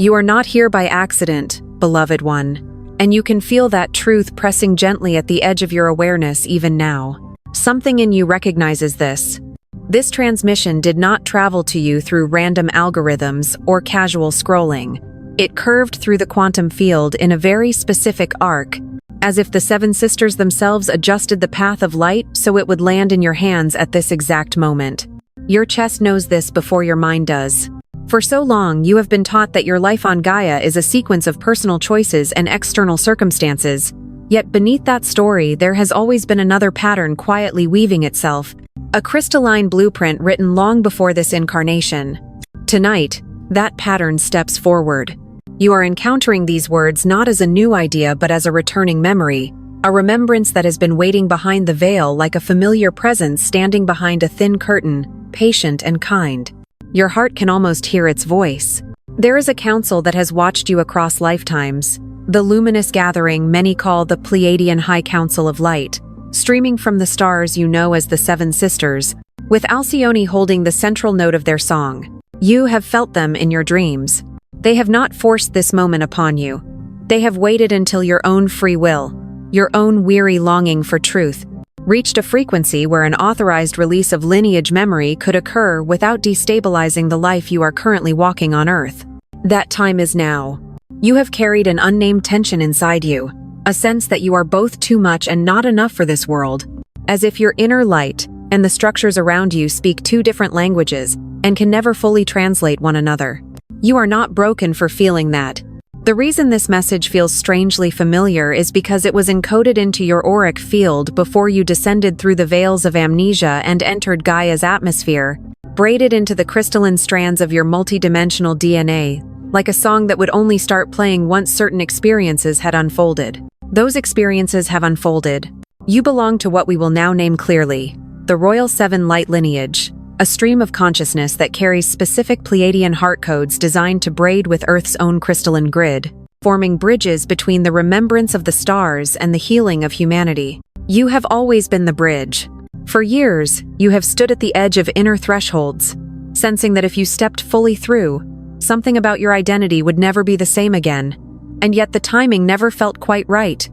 You are not here by accident, beloved one, and you can feel that truth pressing gently at the edge of your awareness even now. Something in you recognizes this. This transmission did not travel to you through random algorithms or casual scrolling. It curved through the quantum field in a very specific arc, as if the Seven Sisters themselves adjusted the path of light so it would land in your hands at this exact moment. Your chest knows this before your mind does. For so long, you have been taught that your life on Gaia is a sequence of personal choices and external circumstances. Yet beneath that story, there has always been another pattern quietly weaving itself, a crystalline blueprint written long before this incarnation. Tonight, that pattern steps forward. You are encountering these words not as a new idea but as a returning memory, a remembrance that has been waiting behind the veil like a familiar presence standing behind a thin curtain, patient and kind. Your heart can almost hear its voice. There is a council that has watched you across lifetimes, the luminous gathering many call the Pleiadian High Council of Light, streaming from the stars you know as the Seven Sisters, with Alcyone holding the central note of their song. You have felt them in your dreams. They have not forced this moment upon you. They have waited until your own free will, your own weary longing for truth, reached a frequency where an authorized release of lineage memory could occur without destabilizing the life you are currently walking on Earth. That time is now. You have carried an unnamed tension inside you, a sense that you are both too much and not enough for this world, as if your inner light and the structures around you speak two different languages and can never fully translate one another. You are not broken for feeling that. The reason this message feels strangely familiar is because it was encoded into your auric field before you descended through the veils of amnesia and entered Gaia's atmosphere, braided into the crystalline strands of your multidimensional DNA, like a song that would only start playing once certain experiences had unfolded. Those experiences have unfolded. You belong to what we will now name clearly, the Royal Seven Light Lineage, a stream of consciousness that carries specific Pleiadian heart codes designed to braid with Earth's own crystalline grid, forming bridges between the remembrance of the stars and the healing of humanity. You have always been the bridge. For years, you have stood at the edge of inner thresholds, sensing that if you stepped fully through, something about your identity would never be the same again. And yet the timing never felt quite right,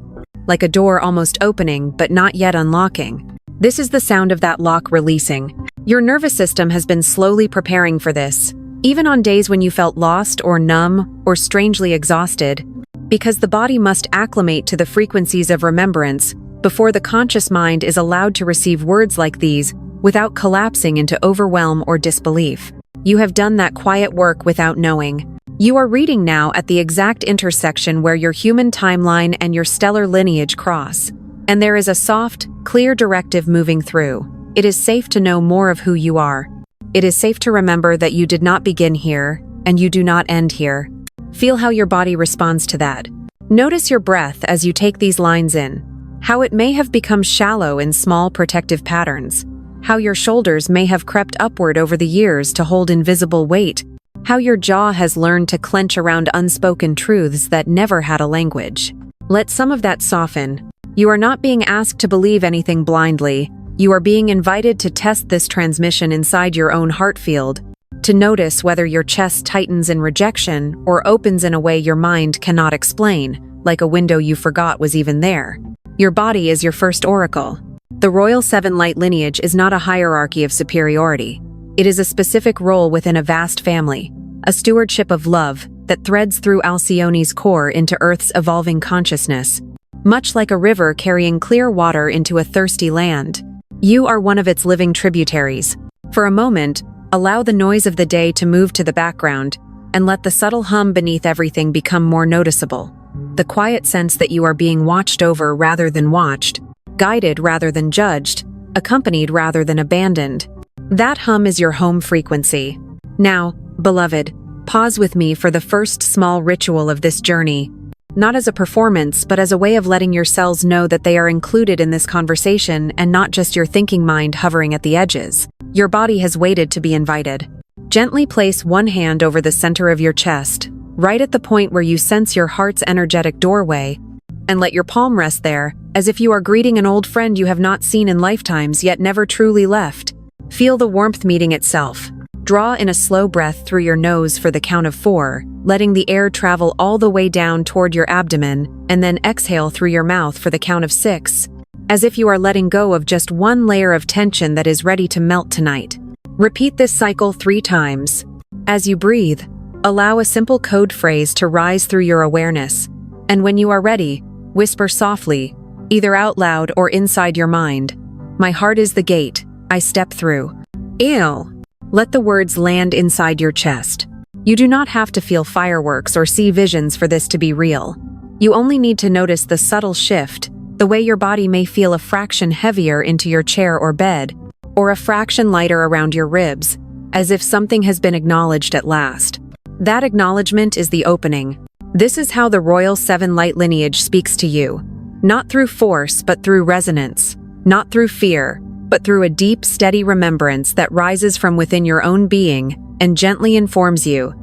like a door almost opening but not yet unlocking. This is the sound of that lock releasing. Your nervous system has been slowly preparing for this, even on days when you felt lost or numb or strangely exhausted, because the body must acclimate to the frequencies of remembrance before the conscious mind is allowed to receive words like these without collapsing into overwhelm or disbelief. You have done that quiet work without knowing. You are reading now at the exact intersection where your human timeline and your stellar lineage cross, and there is a soft, clear directive moving through. It is safe to know more of who you are. It is safe to remember that you did not begin here, and you do not end here. Feel how your body responds to that. Notice your breath as you take these lines in, how it may have become shallow in small protective patterns, how your shoulders may have crept upward over the years to hold invisible weight, how your jaw has learned to clench around unspoken truths that never had a language. Let some of that soften. You are not being asked to believe anything blindly. You are being invited to test this transmission inside your own heart field, to notice whether your chest tightens in rejection or opens in a way your mind cannot explain, like a window you forgot was even there. Your body is your first oracle. The Royal Seven Light Lineage is not a hierarchy of superiority. It is a specific role within a vast family, a stewardship of love that threads through Alcyone's core into Earth's evolving consciousness, much like a river carrying clear water into a thirsty land. You are one of its living tributaries. For a moment, allow the noise of the day to move to the background, and let the subtle hum beneath everything become more noticeable. The quiet sense that you are being watched over rather than watched, guided rather than judged, accompanied rather than abandoned. That hum is your home frequency. Now, beloved, pause with me for the first small ritual of this journey. Not as a performance, but as a way of letting your cells know that they are included in this conversation and not just your thinking mind hovering at the edges. Your body has waited to be invited. Gently place one hand over the center of your chest, right at the point where you sense your heart's energetic doorway, and let your palm rest there, as if you are greeting an old friend you have not seen in lifetimes yet never truly left. Feel the warmth meeting itself. Draw in a slow breath through your nose for the count of 4, letting the air travel all the way down toward your abdomen, and then exhale through your mouth for the count of 6, as if you are letting go of just one layer of tension that is ready to melt tonight. Repeat this cycle 3 times. As you breathe, allow a simple code phrase to rise through your awareness, and when you are ready, whisper softly, either out loud or inside your mind, "My heart is the gate, I step through." Ew. Let the words land inside your chest. You do not have to feel fireworks or see visions for this to be real. You only need to notice the subtle shift, the way your body may feel a fraction heavier into your chair or bed, or a fraction lighter around your ribs, as if something has been acknowledged at last. That acknowledgement is the opening. This is how the Royal Seven Light Lineage speaks to you. Not through force, but through resonance. Not through fear, but through a deep, steady remembrance that rises from within your own being and gently informs you.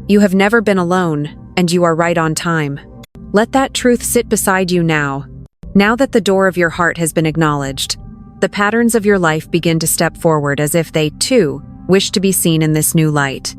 You have never been alone, and you are right on time. Let that truth sit beside you now. Now that the door of your heart has been acknowledged, the patterns of your life begin to step forward as if they, too, wish to be seen in this new light.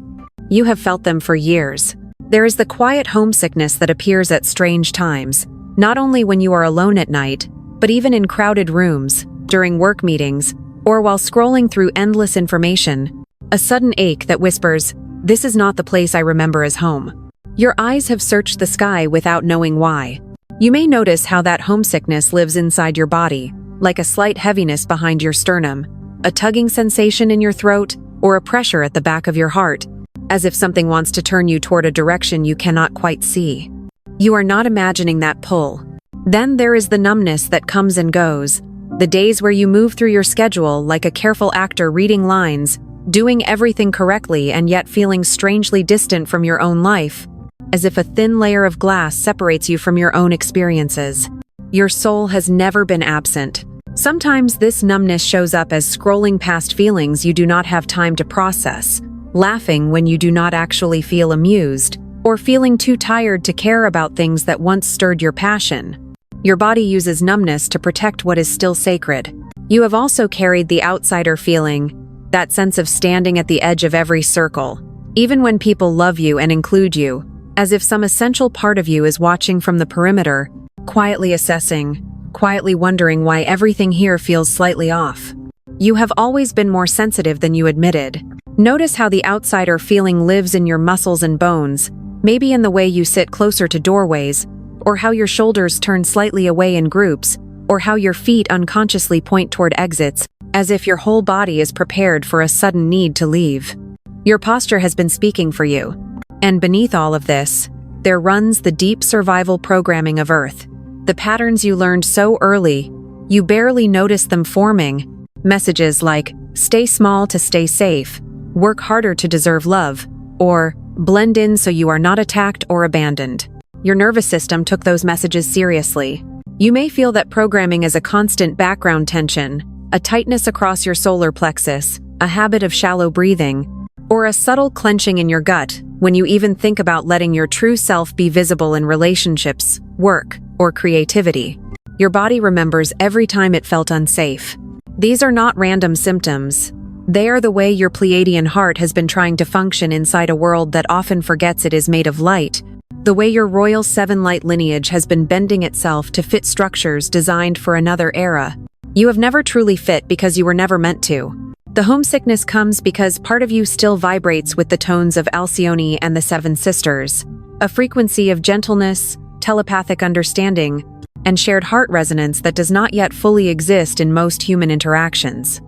You have felt them for years. There is the quiet homesickness that appears at strange times, not only when you are alone at night, but even in crowded rooms, during work meetings, or while scrolling through endless information. A sudden ache that whispers, "This is not the place I remember as home." Your eyes have searched the sky without knowing why. You may notice how that homesickness lives inside your body, like a slight heaviness behind your sternum, a tugging sensation in your throat, or a pressure at the back of your heart, as if something wants to turn you toward a direction you cannot quite see. You are not imagining that pull. Then there is the numbness that comes and goes, the days where you move through your schedule like a careful actor reading lines, doing everything correctly and yet feeling strangely distant from your own life, as if a thin layer of glass separates you from your own experiences. Your soul has never been absent. Sometimes this numbness shows up as scrolling past feelings you do not have time to process, laughing when you do not actually feel amused, or feeling too tired to care about things that once stirred your passion. Your body uses numbness to protect what is still sacred. You have also carried the outsider feeling, that sense of standing at the edge of every circle, even when people love you and include you, as if some essential part of you is watching from the perimeter, quietly assessing, quietly wondering why everything here feels slightly off. You have always been more sensitive than you admitted. Notice how the outsider feeling lives in your muscles and bones, maybe in the way you sit closer to doorways, or how your shoulders turn slightly away in groups, or how your feet unconsciously point toward exits, as if your whole body is prepared for a sudden need to leave. Your posture has been speaking for you. And beneath all of this, there runs the deep survival programming of Earth. The patterns you learned so early, you barely noticed them forming. Messages like, "Stay small to stay safe," "Work harder to deserve love," or "Blend in so you are not attacked or abandoned." Your nervous system took those messages seriously. You may feel that programming as a constant background tension, a tightness across your solar plexus, a habit of shallow breathing, or a subtle clenching in your gut when you even think about letting your true self be visible in relationships, work, or creativity. Your body remembers every time it felt unsafe. These are not random symptoms. They are the way your Pleiadian heart has been trying to function inside a world that often forgets it is made of light. The way your Royal Seven Light Lineage has been bending itself to fit structures designed for another era. You have never truly fit because you were never meant to. The homesickness comes because part of you still vibrates with the tones of Alcyone and the Seven Sisters, a frequency of gentleness, telepathic understanding, and shared heart resonance that does not yet fully exist in most human interactions.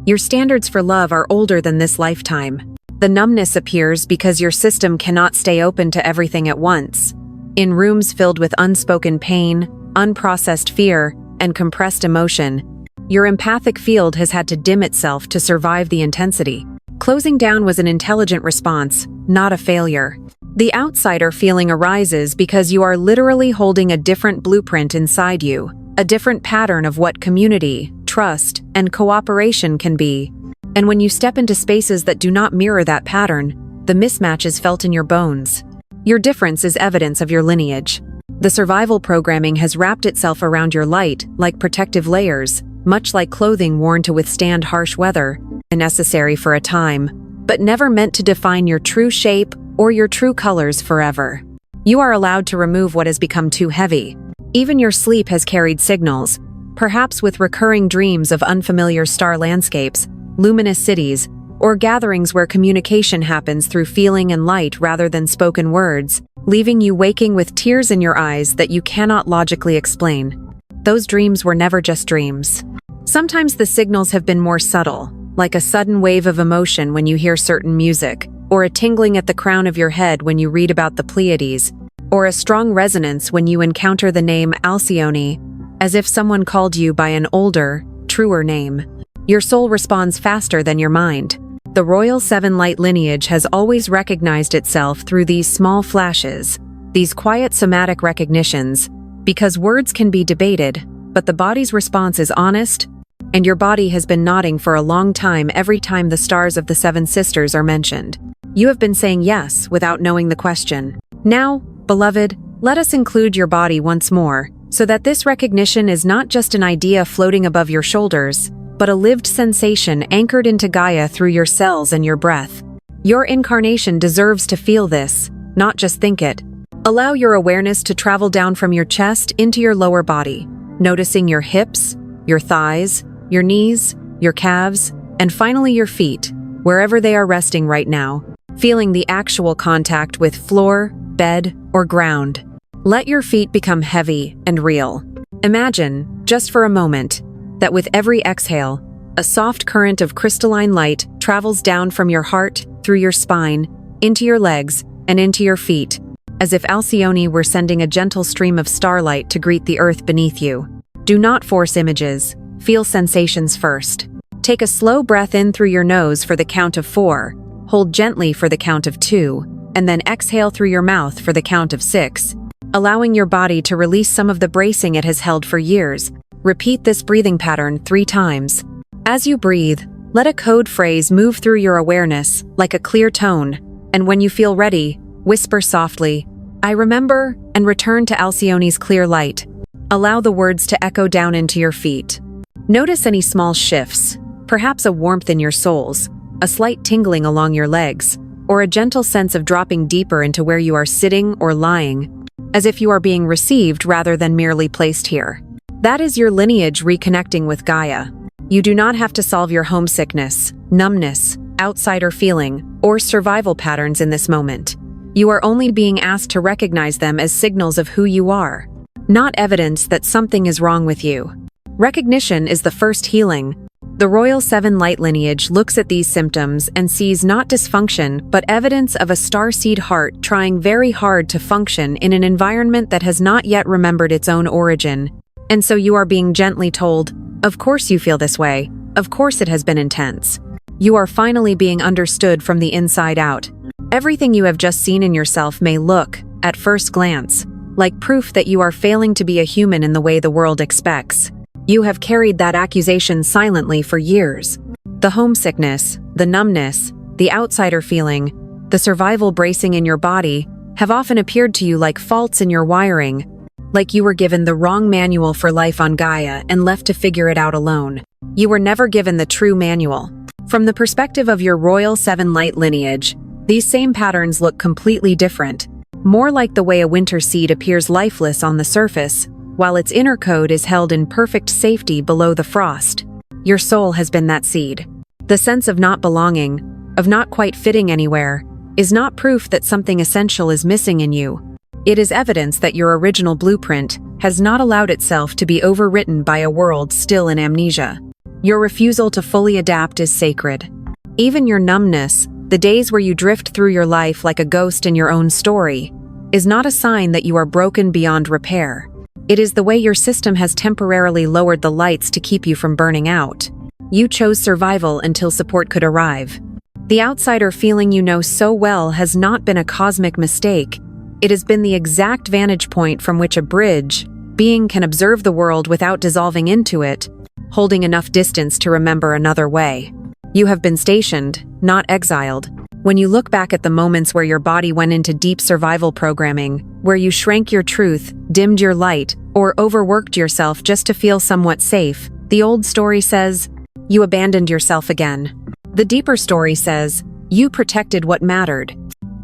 Your standards for love are older than this lifetime. The numbness appears because your system cannot stay open to everything at once. In rooms filled with unspoken pain, unprocessed fear, and compressed emotion, your empathic field has had to dim itself to survive the intensity. Closing down was an intelligent response, not a failure. The outsider feeling arises because you are literally holding a different blueprint inside you, a different pattern of what community, trust, and cooperation can be. And when you step into spaces that do not mirror that pattern, the mismatch is felt in your bones. Your difference is evidence of your lineage. The survival programming has wrapped itself around your light like protective layers, much like clothing worn to withstand harsh weather, necessary for a time, but never meant to define your true shape or your true colors forever. You are allowed to remove what has become too heavy. Even your sleep has carried signals, perhaps with recurring dreams of unfamiliar star landscapes, luminous cities, or gatherings where communication happens through feeling and light rather than spoken words, leaving you waking with tears in your eyes that you cannot logically explain. Those dreams were never just dreams. Sometimes the signals have been more subtle, like a sudden wave of emotion when you hear certain music, or a tingling at the crown of your head when you read about the Pleiades, or a strong resonance when you encounter the name Alcyone, as if someone called you by an older, truer name. Your soul responds faster than your mind. The Royal Seven Light Lineage has always recognized itself through these small flashes, these quiet somatic recognitions, because words can be debated, but the body's response is honest, and your body has been nodding for a long time every time the stars of the Seven Sisters are mentioned. You have been saying yes without knowing the question. Now, beloved, let us include your body once more, so that this recognition is not just an idea floating above your shoulders, but a lived sensation anchored into Gaia through your cells and your breath. Your incarnation deserves to feel this, not just think it. Allow your awareness to travel down from your chest into your lower body, noticing your hips, your thighs, your knees, your calves, and finally your feet, wherever they are resting right now, feeling the actual contact with floor, bed, or ground. Let your feet become heavy and real. Imagine, just for a moment, that with every exhale, a soft current of crystalline light travels down from your heart, through your spine, into your legs, and into your feet, as if Alcyone were sending a gentle stream of starlight to greet the earth beneath you. Do not force images, feel sensations first. Take a slow breath in through your nose for the count of 4, hold gently for the count of 2, and then exhale through your mouth for the count of 6, allowing your body to release some of the bracing it has held for years. Repeat this breathing pattern 3 times. As you breathe, let a code phrase move through your awareness like a clear tone, and when you feel ready, whisper softly, "I remember," and return to Alcyone's clear light. Allow the words to echo down into your feet. Notice any small shifts, perhaps a warmth in your soles, a slight tingling along your legs, or a gentle sense of dropping deeper into where you are sitting or lying, as if you are being received rather than merely placed here. That is your lineage reconnecting with Gaia. You do not have to solve your homesickness, numbness, outsider feeling, or survival patterns in this moment. You are only being asked to recognize them as signals of who you are, not evidence that something is wrong with you. Recognition is the first healing. The Royal Seven Light Lineage looks at these symptoms and sees not dysfunction, but evidence of a starseed heart trying very hard to function in an environment that has not yet remembered its own origin. And so you are being gently told, of course you feel this way, of course it has been intense. You are finally being understood from the inside out. Everything you have just seen in yourself may look, at first glance, like proof that you are failing to be a human in the way the world expects. You have carried that accusation silently for years. The homesickness, the numbness, the outsider feeling, the survival bracing in your body have often appeared to you like faults in your wiring, like you were given the wrong manual for life on Gaia and left to figure it out alone. You were never given the true manual. From the perspective of your Royal Seven Light Lineage, these same patterns look completely different, more like the way a winter seed appears lifeless on the surface, while its inner code is held in perfect safety below the frost. Your soul has been that seed. The sense of not belonging, of not quite fitting anywhere, is not proof that something essential is missing in you. It is evidence that your original blueprint has not allowed itself to be overwritten by a world still in amnesia. Your refusal to fully adapt is sacred. Even your numbness, the days where you drift through your life like a ghost in your own story, is not a sign that you are broken beyond repair. It is the way your system has temporarily lowered the lights to keep you from burning out. You chose survival until support could arrive. The outsider feeling you know so well has not been a cosmic mistake. It has been the exact vantage point from which a being can observe the world without dissolving into it, holding enough distance to remember another way. You have been stationed, not exiled. When you look back at the moments where your body went into deep survival programming, where you shrank your truth, dimmed your light, or overworked yourself just to feel somewhat safe, the old story says, you abandoned yourself again. The deeper story says, you protected what mattered.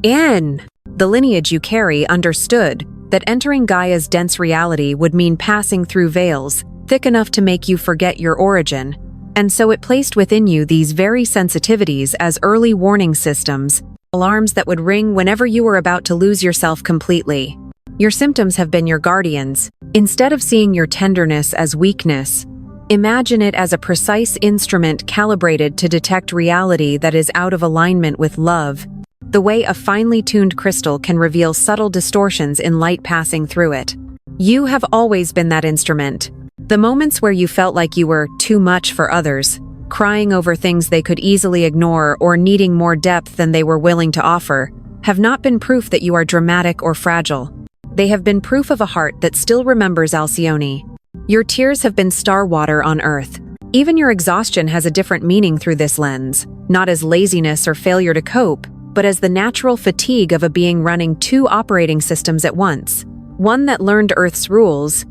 The lineage you carry understood that entering Gaia's dense reality would mean passing through veils thick enough to make you forget your origin, and so it placed within you these very sensitivities as early warning systems, alarms that would ring whenever you were about to lose yourself completely. Your symptoms have been your guardians. Instead of seeing your tenderness as weakness, imagine it as a precise instrument calibrated to detect reality that is out of alignment with love, the way a finely tuned crystal can reveal subtle distortions in light passing through it. You have always been that instrument. The moments where you felt like you were too much for others, crying over things they could easily ignore or needing more depth than they were willing to offer, have not been proof that you are dramatic or fragile. They have been proof of a heart that still remembers Alcyone. Your tears have been star water on Earth. Even your exhaustion has a different meaning through this lens, not as laziness or failure to cope, but as the natural fatigue of a being running two operating systems at once, one that learned Earth's rules,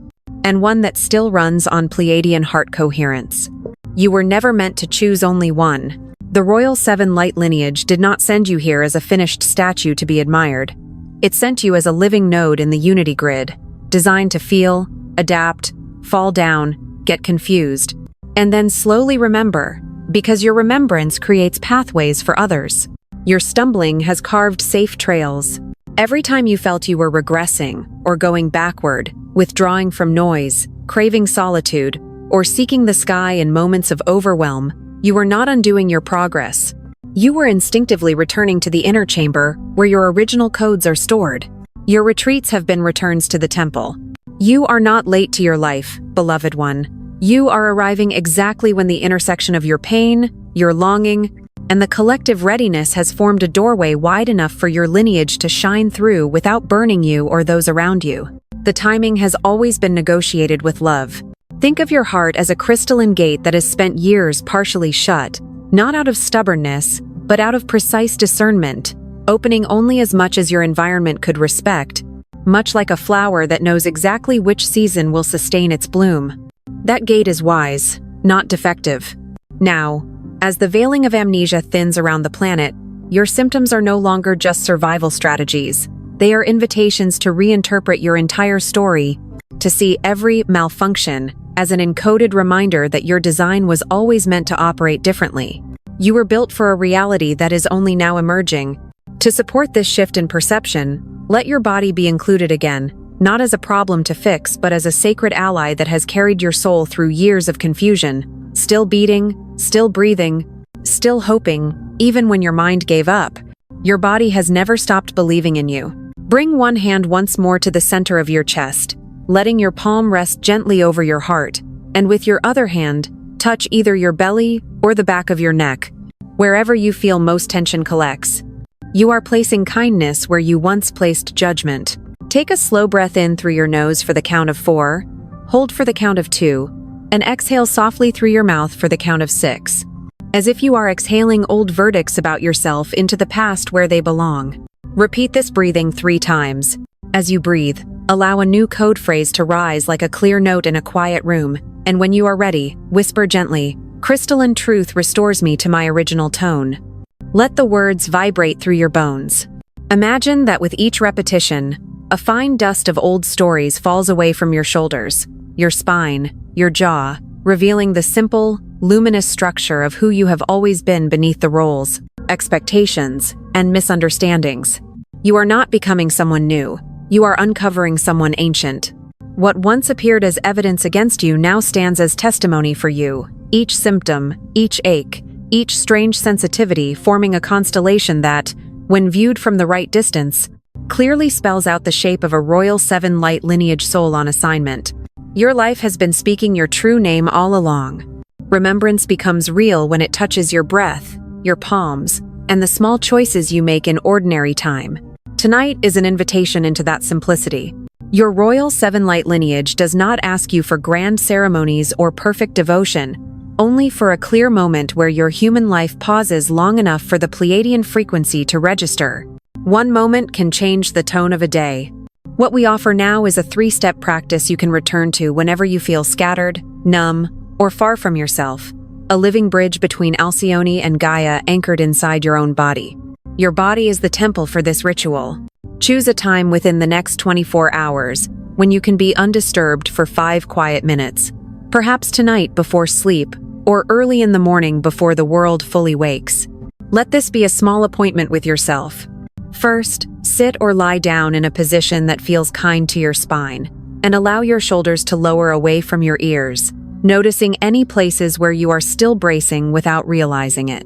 and one that still runs on Pleiadian heart coherence. You were never meant to choose only one. The Royal Seven Light Lineage did not send you here as a finished statue to be admired. It sent you as a living node in the unity grid, designed to feel, adapt, fall down, get confused, and then slowly remember, because your remembrance creates pathways for others. Your stumbling has carved safe trails. Every time you felt you were regressing or going backward, withdrawing from noise, craving solitude, or seeking the sky in moments of overwhelm, you were not undoing your progress. You were instinctively returning to the inner chamber where your original codes are stored. Your retreats have been returns to the temple. You are not late to your life, beloved one. You are arriving exactly when the intersection of your pain, your longing, and the collective readiness has formed a doorway wide enough for your lineage to shine through without burning you or those around you. The timing has always been negotiated with love. Think of your heart as a crystalline gate that has spent years partially shut, not out of stubbornness, but out of precise discernment, opening only as much as your environment could respect, much like a flower that knows exactly which season will sustain its bloom. That gate is wise, not defective. Now, as the veiling of amnesia thins around the planet, your symptoms are no longer just survival strategies. They are invitations to reinterpret your entire story, to see every malfunction as an encoded reminder that your design was always meant to operate differently. You were built for a reality that is only now emerging. To support this shift in perception, let your body be included again, not as a problem to fix, but as a sacred ally that has carried your soul through years of confusion, still beating, still breathing, still hoping, even when your mind gave up. Your body has never stopped believing in you. Bring one hand once more to the center of your chest, letting your palm rest gently over your heart, and with your other hand, touch either your belly or the back of your neck, wherever you feel most tension collects. You are placing kindness where you once placed judgment. Take a slow breath in through your nose for the count of 4, hold for the count of 2, and exhale softly through your mouth for the count of 6, as if you are exhaling old verdicts about yourself into the past where they belong. Repeat this breathing 3 times. As you breathe, allow a new code phrase to rise like a clear note in a quiet room, and when you are ready, whisper gently, "Crystalline truth restores me to my original tone." Let the words vibrate through your bones. Imagine that with each repetition, a fine dust of old stories falls away from your shoulders, your spine, your jaw, revealing the simple, luminous structure of who you have always been beneath the roles, expectations, and misunderstandings. You are not becoming someone new. You are uncovering someone ancient. What once appeared as evidence against you now stands as testimony for you. Each symptom, each ache, each strange sensitivity forming a constellation that, when viewed from the right distance, clearly spells out the shape of a Royal Seven Light Lineage soul on assignment. Your life has been speaking your true name all along. Remembrance becomes real when it touches your breath, your palms, and the small choices you make in ordinary time. Tonight is an invitation into that simplicity. Your Royal Seven Light Lineage does not ask you for grand ceremonies or perfect devotion, only for a clear moment where your human life pauses long enough for the Pleiadian frequency to register. One moment can change the tone of a day. What we offer now is a 3-step practice you can return to whenever you feel scattered, numb, or far from yourself. A living bridge between Alcyone and Gaia anchored inside your own body. Your body is the temple for this ritual. Choose a time within the next 24 hours when you can be undisturbed for 5 quiet minutes. Perhaps tonight before sleep, or early in the morning before the world fully wakes. Let this be a small appointment with yourself. First, sit or lie down in a position that feels kind to your spine, and allow your shoulders to lower away from your ears, noticing any places where you are still bracing without realizing it.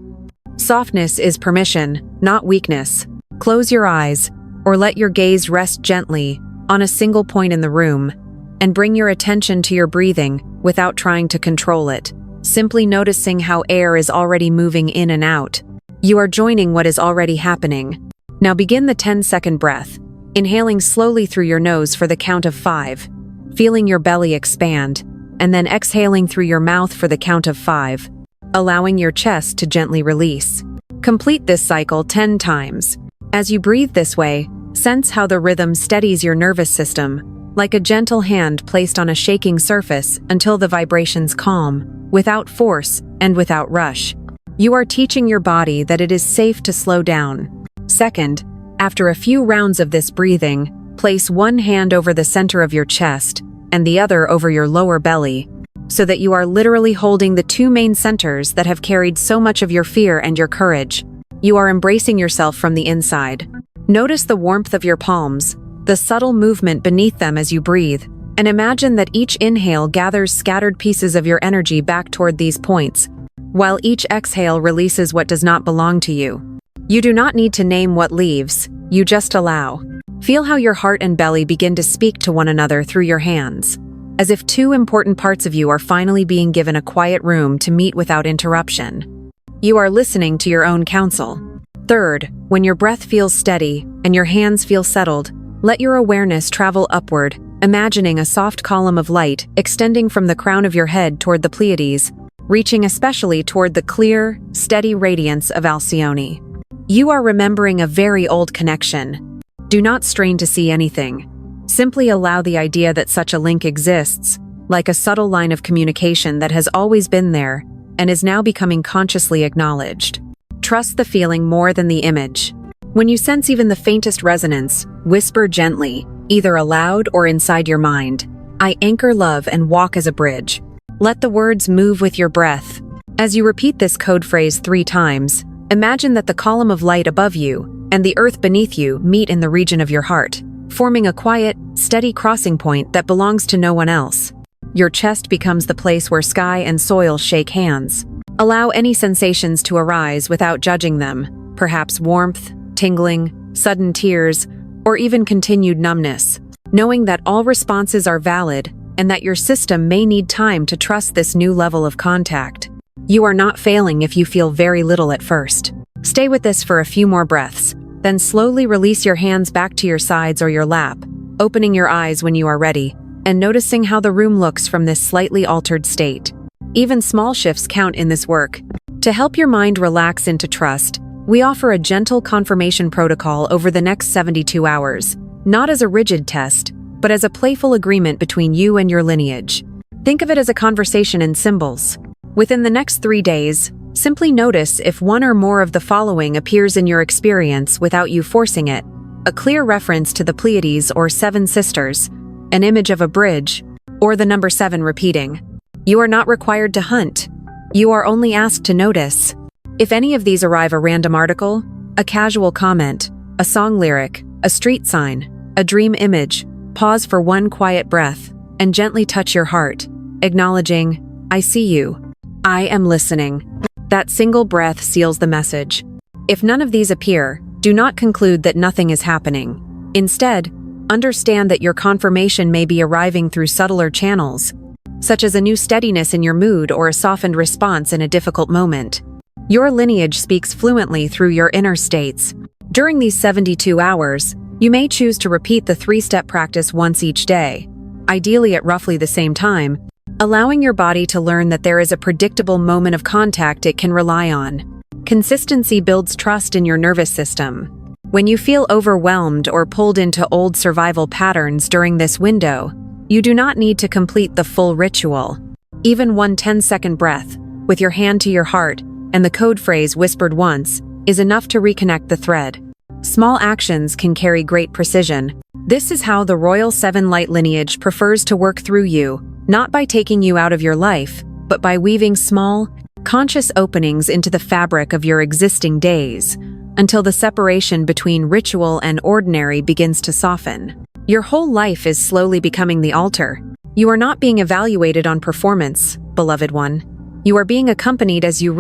Softness is permission, not weakness. Close your eyes, or let your gaze rest gently on a single point in the room, and bring your attention to your breathing without trying to control it, simply noticing how air is already moving in and out. You are joining what is already happening. Now begin the 10-second breath, inhaling slowly through your nose for the count of 5, feeling your belly expand, and then exhaling through your mouth for the count of 5, allowing your chest to gently release. Complete this cycle 10 times. As you breathe this way, sense how the rhythm steadies your nervous system, like a gentle hand placed on a shaking surface until the vibrations calm, without force and without rush. You are teaching your body that it is safe to slow down. Second, after a few rounds of this breathing, place one hand over the center of your chest and the other over your lower belly, so that you are literally holding the 2 main centers that have carried so much of your fear and your courage. You are embracing yourself from the inside. Notice the warmth of your palms, the subtle movement beneath them as you breathe, and imagine that each inhale gathers scattered pieces of your energy back toward these points, while each exhale releases what does not belong to you. You do not need to name what leaves, you just allow. Feel how your heart and belly begin to speak to one another through your hands, as if 2 important parts of you are finally being given a quiet room to meet without interruption. You are listening to your own counsel. Third, when your breath feels steady and your hands feel settled, let your awareness travel upward, imagining a soft column of light extending from the crown of your head toward the Pleiades, reaching especially toward the clear, steady radiance of Alcyone. You are remembering a very old connection. Do not strain to see anything. Simply allow the idea that such a link exists, like a subtle line of communication that has always been there and is now becoming consciously acknowledged. Trust the feeling more than the image. When you sense even the faintest resonance, whisper gently, either aloud or inside your mind, "I anchor love and walk as a bridge." Let the words move with your breath. As you repeat this code phrase 3 times, imagine that the column of light above you and the earth beneath you meet in the region of your heart, forming a quiet, steady crossing point that belongs to no one else. Your chest becomes the place where sky and soil shake hands. Allow any sensations to arise without judging them, perhaps warmth, tingling, sudden tears, or even continued numbness, knowing that all responses are valid and that your system may need time to trust this new level of contact. You are not failing if you feel very little at first. Stay with this for a few more breaths, then slowly release your hands back to your sides or your lap, opening your eyes when you are ready, and noticing how the room looks from this slightly altered state. Even small shifts count in this work. To help your mind relax into trust, we offer a gentle confirmation protocol over the next 72 hours, not as a rigid test, but as a playful agreement between you and your lineage. Think of it as a conversation in symbols. Within the next 3 days, simply notice if one or more of the following appears in your experience without you forcing it: a clear reference to the Pleiades or 7 sisters, an image of a bridge, or the number 7 repeating. You are not required to hunt. You are only asked to notice. If any of these arrive: a random article, a casual comment, a song lyric, a street sign, a dream image, pause for one quiet breath and gently touch your heart, acknowledging, "I see you. I am listening." That single breath seals the message. If none of these appear, do not conclude that nothing is happening. Instead, understand that your confirmation may be arriving through subtler channels, such as a new steadiness in your mood or a softened response in a difficult moment. Your lineage speaks fluently through your inner states. During these 72 hours, you may choose to repeat the 3-step practice once each day, ideally at roughly the same time, allowing your body to learn that there is a predictable moment of contact it can rely on. Consistency builds trust in your nervous system. When you feel overwhelmed or pulled into old survival patterns during this window, you do not need to complete the full ritual. Even one 10-second breath, with your hand to your heart and the code phrase whispered once, is enough to reconnect the thread. Small actions can carry great precision. This is how the Royal Seven Light Lineage prefers to work through you, not by taking you out of your life, but by weaving small, conscious openings into the fabric of your existing days, until the separation between ritual and ordinary begins to soften. Your whole life is slowly becoming the altar. You are not being evaluated on performance, beloved one. You are being accompanied as you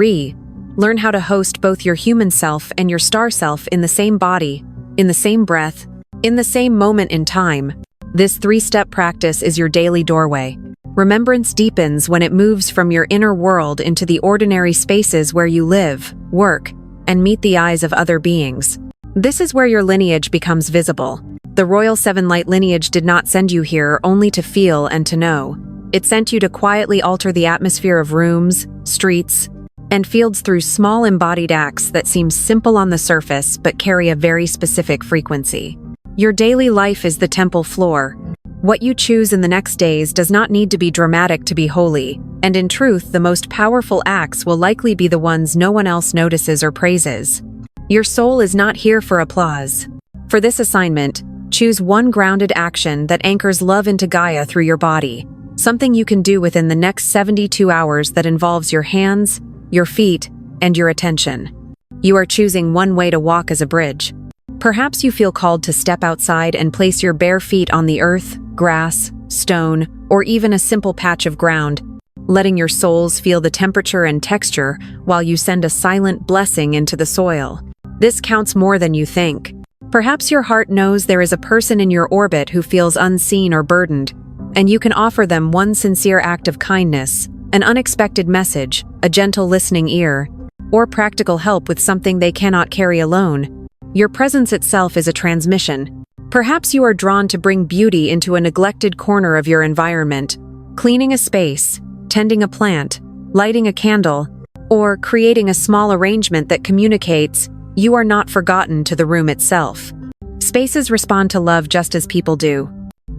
learn how to host both your human self and your star self in the same body, in the same breath, in the same moment in time. This three-step practice is your daily doorway. Remembrance deepens when it moves from your inner world into the ordinary spaces where you live, work, and meet the eyes of other beings. This is where your lineage becomes visible. The Royal Seven Light Lineage did not send you here only to feel and to know. It sent you to quietly alter the atmosphere of rooms, streets, and fields through small embodied acts that seem simple on the surface but carry a very specific frequency. Your daily life is the temple floor. What you choose in the next days does not need to be dramatic to be holy, and in truth, the most powerful acts will likely be the ones no one else notices or praises. Your soul is not here for applause. For this assignment, choose one grounded action that anchors love into Gaia through your body, something you can do within the next 72 hours that involves your hands, your feet, and your attention. You are choosing one way to walk as a bridge. Perhaps you feel called to step outside and place your bare feet on the earth, grass, stone, or even a simple patch of ground, letting your souls feel the temperature and texture while you send a silent blessing into the soil. This counts more than you think. Perhaps your heart knows there is a person in your orbit who feels unseen or burdened, and you can offer them one sincere act of kindness, an unexpected message, a gentle listening ear, or practical help with something they cannot carry alone. Your presence itself is a transmission. Perhaps you are drawn to bring beauty into a neglected corner of your environment, cleaning a space, tending a plant, lighting a candle, or creating a small arrangement that communicates you are not forgotten to the room itself. Spaces respond to love just as people do.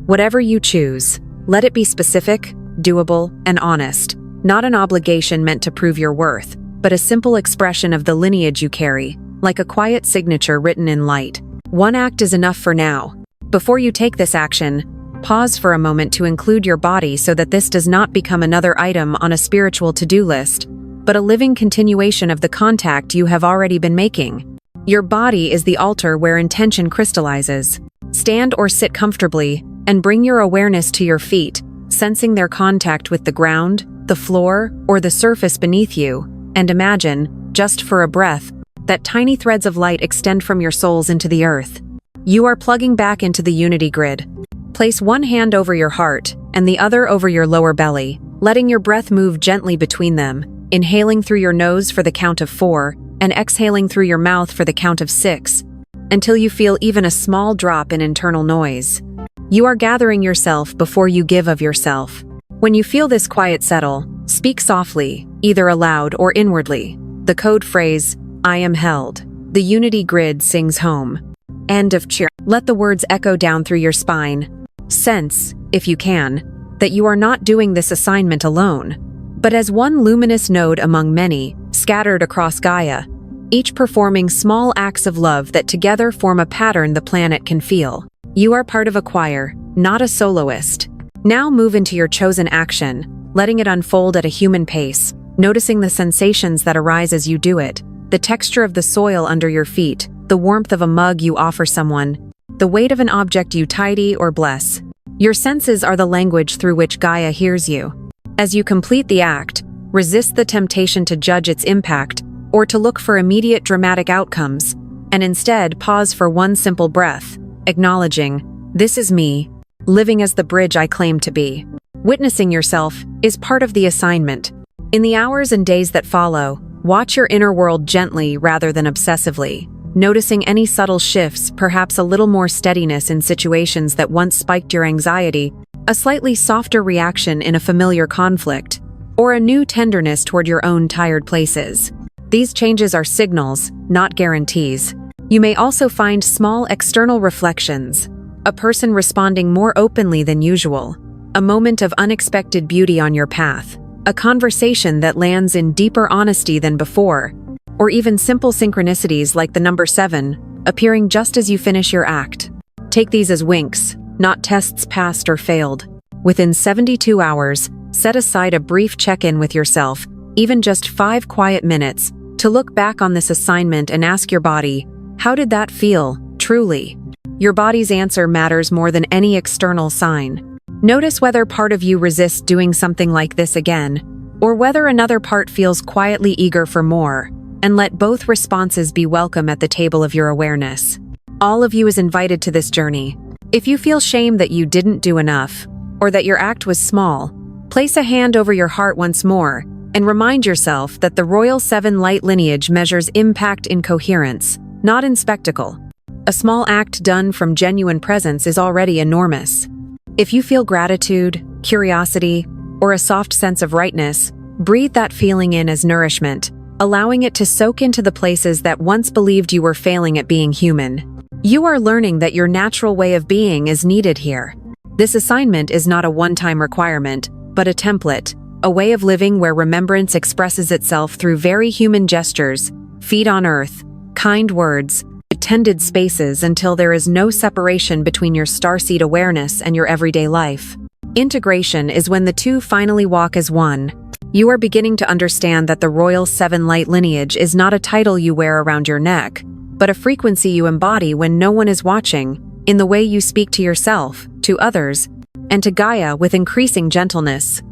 Whatever you choose, let it be specific, doable, and honest. Not an obligation meant to prove your worth, but a simple expression of the lineage you carry, like a quiet signature written in light. One act is enough for now. Before you take this action, pause for a moment to include your body so that this does not become another item on a spiritual to-do list, but a living continuation of the contact you have already been making. Your body is the altar where intention crystallizes. Stand or sit comfortably, and bring your awareness to your feet, sensing their contact with the ground, the floor, or the surface beneath you, and imagine, just for a breath, that tiny threads of light extend from your soles into the earth. You are plugging back into the unity grid. Place one hand over your heart, and the other over your lower belly, letting your breath move gently between them, inhaling through your nose for the count of 4, and exhaling through your mouth for the count of 6, until you feel even a small drop in internal noise. You are gathering yourself before you give of yourself. When you feel this quiet settle, speak softly, either aloud or inwardly. The code phrase, "I am held." The unity grid sings home. End of cheer. Let the words echo down through your spine. Sense, if you can, that you are not doing this assignment alone, but as one luminous node among many, scattered across Gaia, each performing small acts of love that together form a pattern the planet can feel. You are part of a choir, not a soloist. Now move into your chosen action, letting it unfold at a human pace, noticing the sensations that arise as you do it, the texture of the soil under your feet, the warmth of a mug you offer someone, the weight of an object you tidy or bless. Your senses are the language through which Gaia hears you. As you complete the act, resist the temptation to judge its impact or to look for immediate dramatic outcomes, and instead pause for one simple breath, acknowledging, "This is me, living as the bridge I claim to be." Witnessing yourself is part of the assignment. In the hours and days that follow, watch your inner world gently rather than obsessively, noticing any subtle shifts, perhaps a little more steadiness in situations that once spiked your anxiety, a slightly softer reaction in a familiar conflict, or a new tenderness toward your own tired places. These changes are signals, not guarantees. You may also find small external reflections, a person responding more openly than usual, a moment of unexpected beauty on your path, a conversation that lands in deeper honesty than before, or even simple synchronicities like the number 7, appearing just as you finish your act. Take these as winks, not tests passed or failed. Within 72 hours, set aside a brief check-in with yourself, even just 5 quiet minutes, to look back on this assignment and ask your body, how did that feel, truly? Your body's answer matters more than any external sign. Notice whether part of you resists doing something like this again, or whether another part feels quietly eager for more, and let both responses be welcome at the table of your awareness. All of you is invited to this journey. If you feel shame that you didn't do enough, or that your act was small, place a hand over your heart once more, and remind yourself that the Royal Seven Light Lineage measures impact in coherence, not in spectacle. A small act done from genuine presence is already enormous. If you feel gratitude, curiosity, or a soft sense of rightness, breathe that feeling in as nourishment, allowing it to soak into the places that once believed you were failing at being human. You are learning that your natural way of being is needed here. This assignment is not a one-time requirement, but a template, a way of living where remembrance expresses itself through very human gestures, feet on earth, kind words, tended spaces until there is no separation between your starseed awareness and your everyday life. Integration is when the two finally walk as one. You are beginning to understand that the Royal Seven Light Lineage is not a title you wear around your neck, but a frequency you embody when no one is watching, in the way you speak to yourself, to others, and to Gaia with increasing gentleness.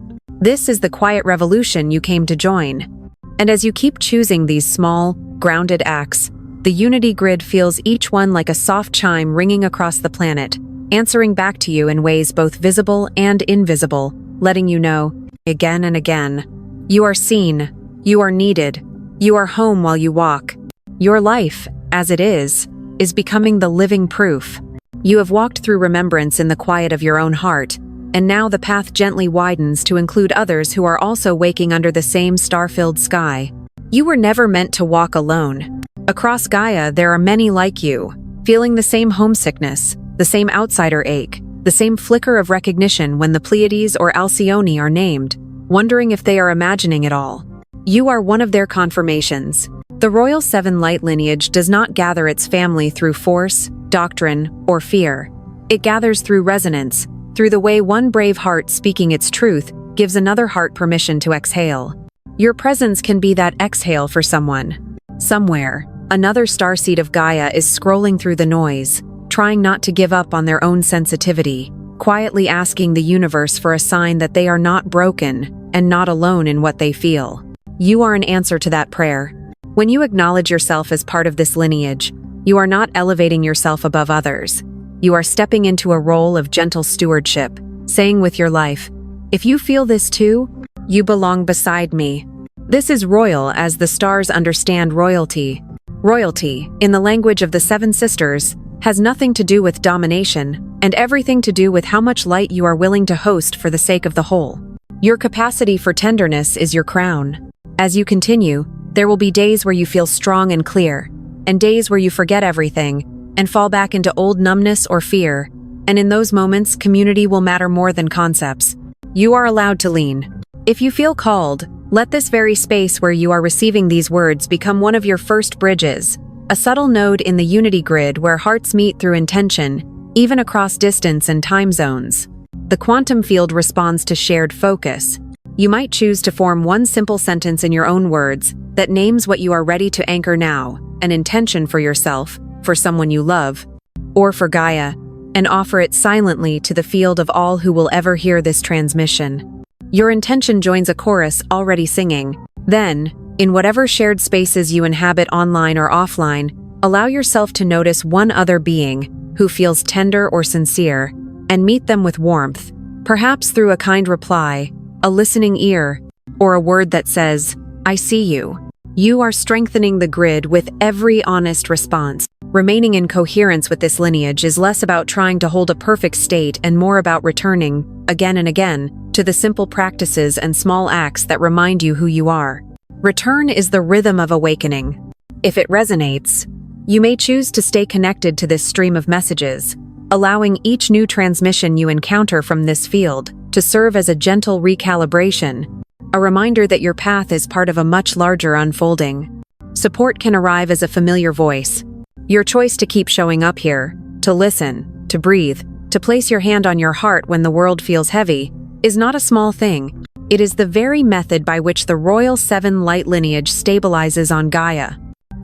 This is the quiet revolution you came to join. And as you keep choosing these small, grounded acts, the unity grid feels each one like a soft chime ringing across the planet, answering back to you in ways both visible and invisible, letting you know, again and again, you are seen, you are needed, you are home while you walk. Your life, as it is becoming the living proof. You have walked through remembrance in the quiet of your own heart, and now the path gently widens to include others who are also waking under the same star-filled sky. You were never meant to walk alone. Across Gaia, there are many like you, feeling the same homesickness, the same outsider ache, the same flicker of recognition when the Pleiades or Alcyone are named, wondering if they are imagining it all. You are one of their confirmations. The Royal Seven Light Lineage does not gather its family through force, doctrine, or fear. It gathers through resonance, through the way one brave heart speaking its truth gives another heart permission to exhale. Your presence can be that exhale for someone. Somewhere, another starseed of Gaia is scrolling through the noise, trying not to give up on their own sensitivity, quietly asking the universe for a sign that they are not broken and not alone in what they feel. You are an answer to that prayer. When you acknowledge yourself as part of this lineage, you are not elevating yourself above others. You are stepping into a role of gentle stewardship, saying with your life, if you feel this too, you belong beside me. This is royal as the stars understand royalty. Royalty, in the language of the Seven Sisters, has nothing to do with domination and everything to do with how much light you are willing to host for the sake of the whole. Your capacity for tenderness is your crown. As you continue, there will be days where you feel strong and clear, and days where you forget everything and fall back into old numbness or fear, and in those moments, community will matter more than concepts. You are allowed to lean. If you feel called, let this very space where you are receiving these words become one of your first bridges, a subtle node in the unity grid where hearts meet through intention, even across distance and time zones. The quantum field responds to shared focus. You might choose to form one simple sentence in your own words that names what you are ready to anchor now, an intention for yourself, for someone you love, or for Gaia, and offer it silently to the field of all who will ever hear this transmission. Your intention joins a chorus already singing. Then, in whatever shared spaces you inhabit online or offline, allow yourself to notice one other being who feels tender or sincere, and meet them with warmth, perhaps through a kind reply, a listening ear, or a word that says, I see you. You are strengthening the grid with every honest response. Remaining in coherence with this lineage is less about trying to hold a perfect state and more about returning, again and again, to the simple practices and small acts that remind you who you are. Return is the rhythm of awakening. If it resonates, you may choose to stay connected to this stream of messages, allowing each new transmission you encounter from this field to serve as a gentle recalibration, a reminder that your path is part of a much larger unfolding. Support can arrive as a familiar voice. Your choice to keep showing up here, to listen, to breathe, to place your hand on your heart when the world feels heavy, is not a small thing. It is the very method by which the Royal Seven Light Lineage stabilizes on Gaia.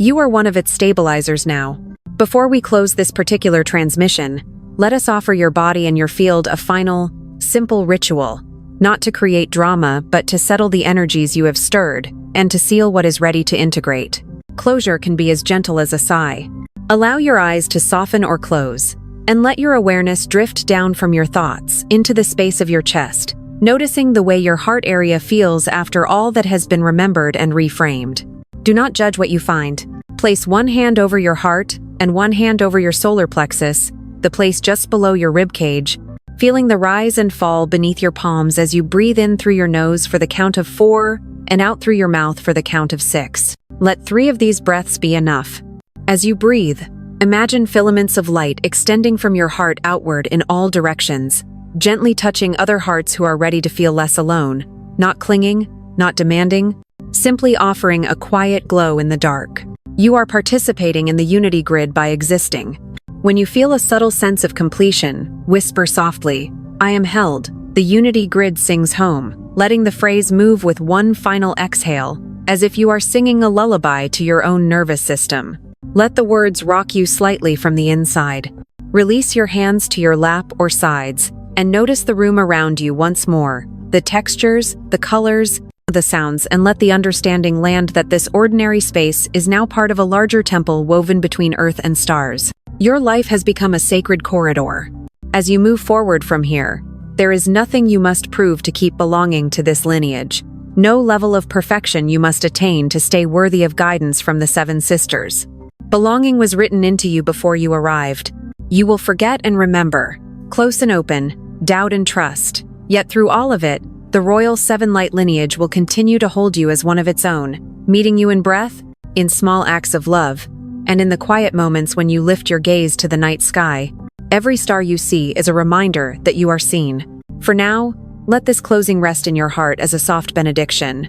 You are one of its stabilizers now. Before we close this particular transmission, let us offer your body and your field a final, simple ritual, not to create drama, but to settle the energies you have stirred, and to seal what is ready to integrate. Closure can be as gentle as a sigh. Allow your eyes to soften or close, and let your awareness drift down from your thoughts into the space of your chest, noticing the way your heart area feels after all that has been remembered and reframed. Do not judge what you find. Place one hand over your heart and one hand over your solar plexus, the place just below your rib cage, feeling the rise and fall beneath your palms as you breathe in through your nose for the count of 4 and out through your mouth for the count of 6. Let 3 of these breaths be enough. As you breathe, imagine filaments of light extending from your heart outward in all directions, gently touching other hearts who are ready to feel less alone, not clinging, not demanding, simply offering a quiet glow in the dark. You are participating in the unity grid by existing. When you feel a subtle sense of completion, whisper softly, "I am held." The unity grid sings home, letting the phrase move with one final exhale, as if you are singing a lullaby to your own nervous system. Let the words rock you slightly from the inside. Release your hands to your lap or sides, and notice the room around you once more, the textures, the colors, the sounds, and let the understanding land that this ordinary space is now part of a larger temple woven between earth and stars. Your life has become a sacred corridor. As you move forward from here, there is nothing you must prove to keep belonging to this lineage. No level of perfection you must attain to stay worthy of guidance from the Seven Sisters. Belonging was written into you before you arrived. You will forget and remember, close and open, doubt and trust. Yet through all of it, the Royal Seven Light Lineage will continue to hold you as one of its own, meeting you in breath, in small acts of love, and in the quiet moments when you lift your gaze to the night sky. Every star you see is a reminder that you are seen. For now, let this closing rest in your heart as a soft benediction.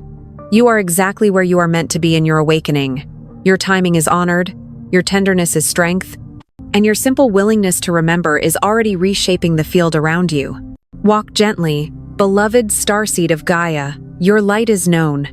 You are exactly where you are meant to be in your awakening. Your timing is honored, your tenderness is strength, and your simple willingness to remember is already reshaping the field around you. Walk gently, beloved starseed of Gaia. Your light is known,